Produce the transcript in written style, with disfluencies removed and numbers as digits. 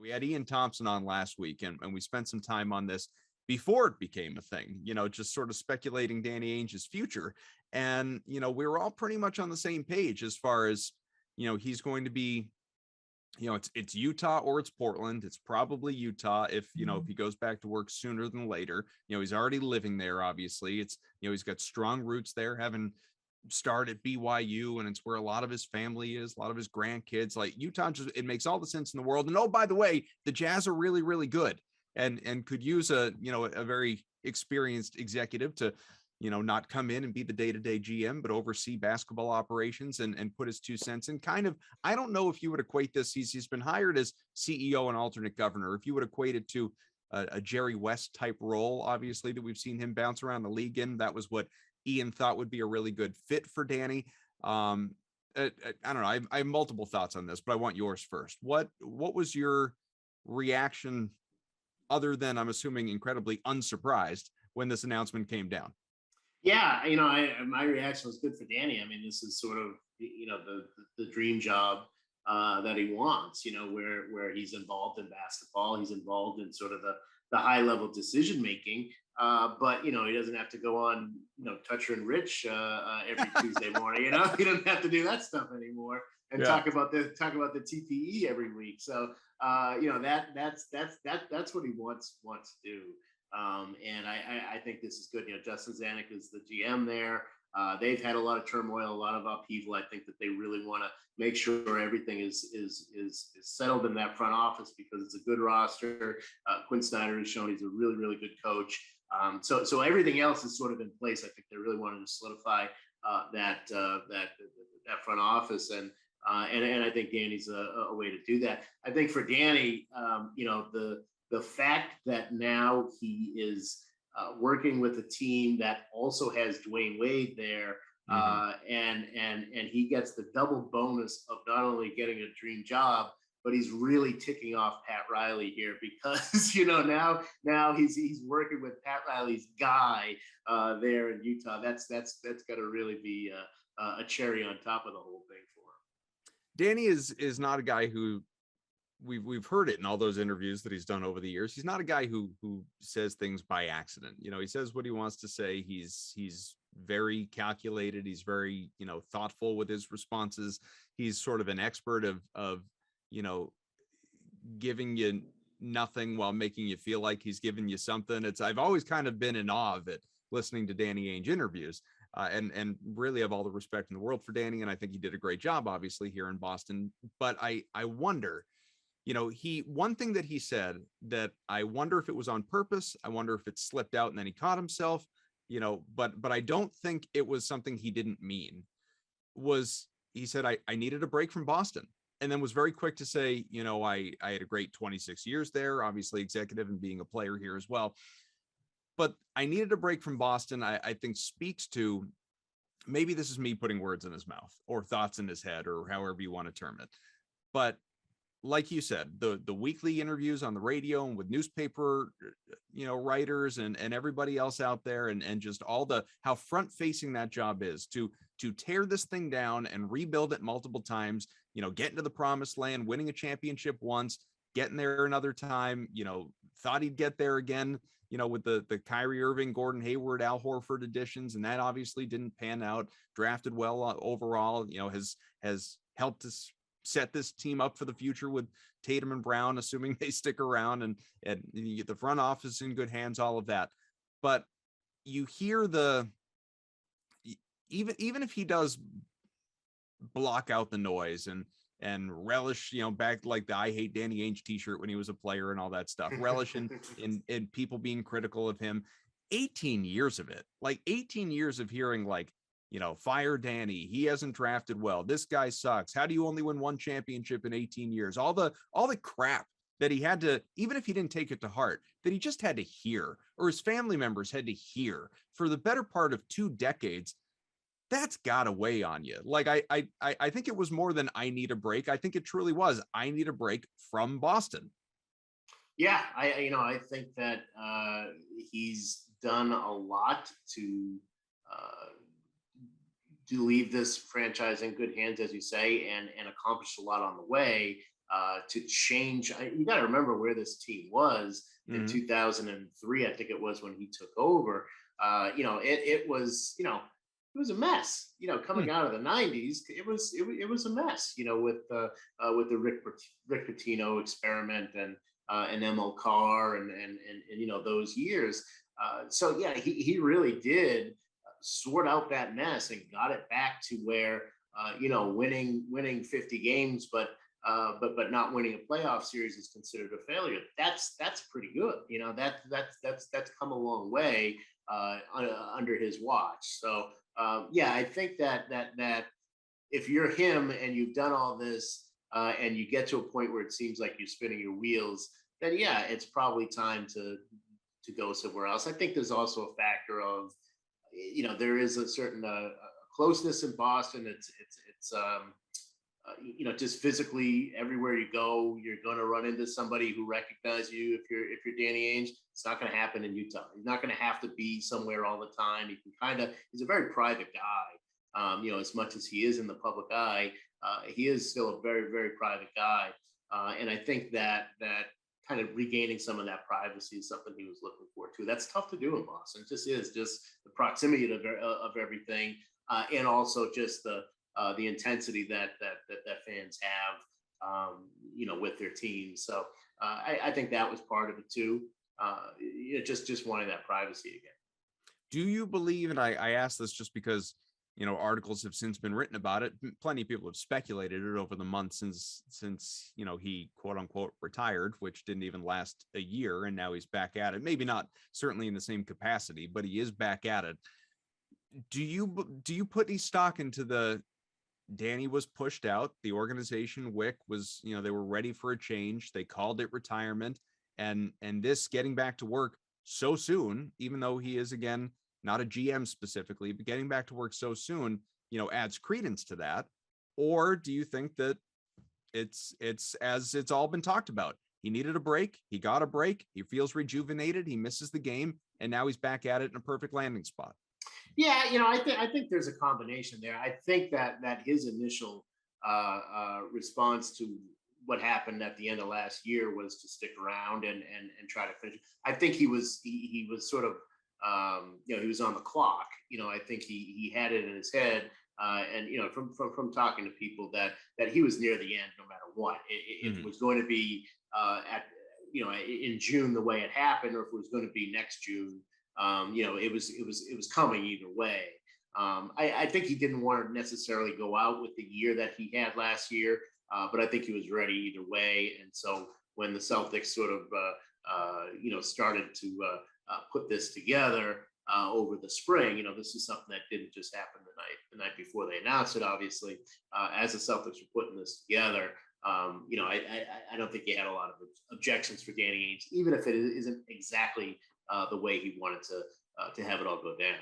We had Ian Thompson on last week, and we spent some time on this before it became a thing, just sort of speculating Danny Ainge's future. And, we were all pretty much on the same page as far as, he's going to be, it's Utah or it's Portland. It's probably Utah if he goes back to work sooner than later. He's already living there, obviously. It's, he's got strong roots there, having started at BYU, and it's where a lot of his family is, a lot of his grandkids. Like Utah, it makes all the sense in the world. And oh, by the way, the Jazz are really, really good and could use a very experienced executive to, not come in and be the day-to-day GM, but oversee basketball operations and put his 2 cents in. Kind of, I don't know if you would equate this. He's been hired as CEO and alternate governor. If you would equate it to a Jerry West type role, obviously, that we've seen him bounce around the league in. That was what Ian thought would be a really good fit for Danny. I don't know. I have multiple thoughts on this, but I want yours first. What was your reaction, other than, I'm assuming, incredibly unsurprised when this announcement came down? Yeah, my reaction was good for Danny. I mean, this is sort of, the dream job that he wants, where he's involved in basketball. He's involved in sort of the high level decision making. But he doesn't have to go on, Toucher and Rich every Tuesday morning. He doesn't have to do that stuff anymore and talk about the TPE every week. So that's what he wants to do. And I think this is good. Justin Zanuck is the GM there. They've had a lot of turmoil, a lot of upheaval. I think that they really want to make sure everything is settled in that front office because it's a good roster. Quinn Snyder has shown he's a really, really good coach. So everything else is sort of in place. I think they really wanted to solidify that front office, and I think Danny's a way to do that. I think for Danny, the fact that now he is working with a team that also has Dwayne Wade there, and he gets the double bonus of not only getting a dream job, but he's really ticking off Pat Riley here because now he's working with Pat Riley's guy there in Utah. That's got to really be a cherry on top of the whole thing for him. Danny is not a guy who we've heard it in all those interviews that he's done over the years. He's not a guy who says things by accident. He says what he wants to say. He's very calculated. He's very, thoughtful with his responses. He's sort of an expert of giving you nothing while making you feel like he's giving you something. I've always kind of been in awe of it listening to Danny Ainge interviews, and really have all the respect in the world for Danny. And I think he did a great job, obviously, here in Boston. But I wonder, one thing that he said that I wonder if it was on purpose. I wonder if it slipped out and then he caught himself, but I don't think it was something he didn't mean. He said, I needed a break from Boston, and then was very quick to say, I had a great 26 years there, obviously executive and being a player here as well. But I needed a break from Boston, I think speaks to, maybe this is me putting words in his mouth or thoughts in his head or however you want to term it. But like you said, the weekly interviews on the radio and with newspaper, writers and everybody else out there, and just all how front facing that job is to tear this thing down and rebuild it multiple times, getting to the promised land, winning a championship once, getting there another time, thought he'd get there again, with the Kyrie Irving, Gordon Hayward, Al Horford additions, and that obviously didn't pan out. Drafted well overall, has helped us set this team up for the future with Tatum and Brown, assuming they stick around, and you get the front office in good hands, all of that. But you hear even if he does block out the noise and relish, back like the I Hate Danny Ainge t-shirt when he was a player and all that stuff, relish in people being critical of him, 18 years of it, like 18 years of hearing like, fire Danny. He hasn't drafted well. This guy sucks. How do you only win one championship in 18 years? All the crap that he had to, even if he didn't take it to heart, that he just had to hear, or his family members had to hear for the better part of 2 decades. That's gotta weigh on you. Like I think it was more than I need a break. I think it truly was. I need a break from Boston. Yeah, I think that he's done a lot to leave this franchise in good hands, as you say, and accomplish a lot on the way. to change. You got to remember where this team was in 2003. I think it was when he took over. It was, it was a mess. Coming out of the '90s, it was a mess. With the Rick Pitino experiment and ML Carr and those years. So yeah, he really did sort out that mess and got it back to where winning 50 games, but not winning a playoff series is considered a failure. That's pretty good. That's come a long way under his watch. So yeah, I think that if you're him and you've done all this and you get to a point where it seems like you're spinning your wheels, then yeah, it's probably time to go somewhere else. I think there's also a factor of, there is a certain closeness in Boston. It's just physically everywhere you go, you're going to run into somebody who recognizes you. If you're Danny Ainge, it's not going to happen in Utah. He's not going to have to be somewhere all the time. He's a very private guy. As much as he is in the public eye, he is still a very, very private guy. And I think that kind of regaining some of that privacy is something he was looking for too. That's tough to do in Boston. It just is, just the proximity of everything, and also just the intensity that fans have, with their team. So I think that was part of it too. Just wanting that privacy again. Do you believe, and I ask this just because, articles have since been written about it. Plenty of people have speculated it over the months since he quote unquote retired, which didn't even last a year. And now he's back at it. Maybe not certainly in the same capacity, but he is back at it. Do you put any stock into the Danny was pushed out? The organization, Wick, was, they were ready for a change. They called it retirement, and this getting back to work so soon, even though he is, again, not a GM specifically, but getting back to work so soon, adds credence to that? Or do you think that it's as it's all been talked about? He needed a break. He got a break. He feels rejuvenated. He misses the game, and now he's back at it in a perfect landing spot. Yeah, I think there's a combination there. I think that his initial response to what happened at the end of last year was to stick around and try to finish. I think he was sort of he was on the clock. I think he had it in his head, and from talking to people that he was near the end no matter what. It was going to be in June the way it happened, or if it was going to be next June. It was coming either way. I think he didn't want to necessarily go out with the year that he had last year, but I think he was ready either way. And so when the Celtics sort of started to put this together over the spring, this is something that didn't just happen the night before they announced it. Obviously, as the Celtics were putting this together, I don't think he had a lot of objections for Danny Ainge, even if it isn't exactly the way he wanted to have it all go down.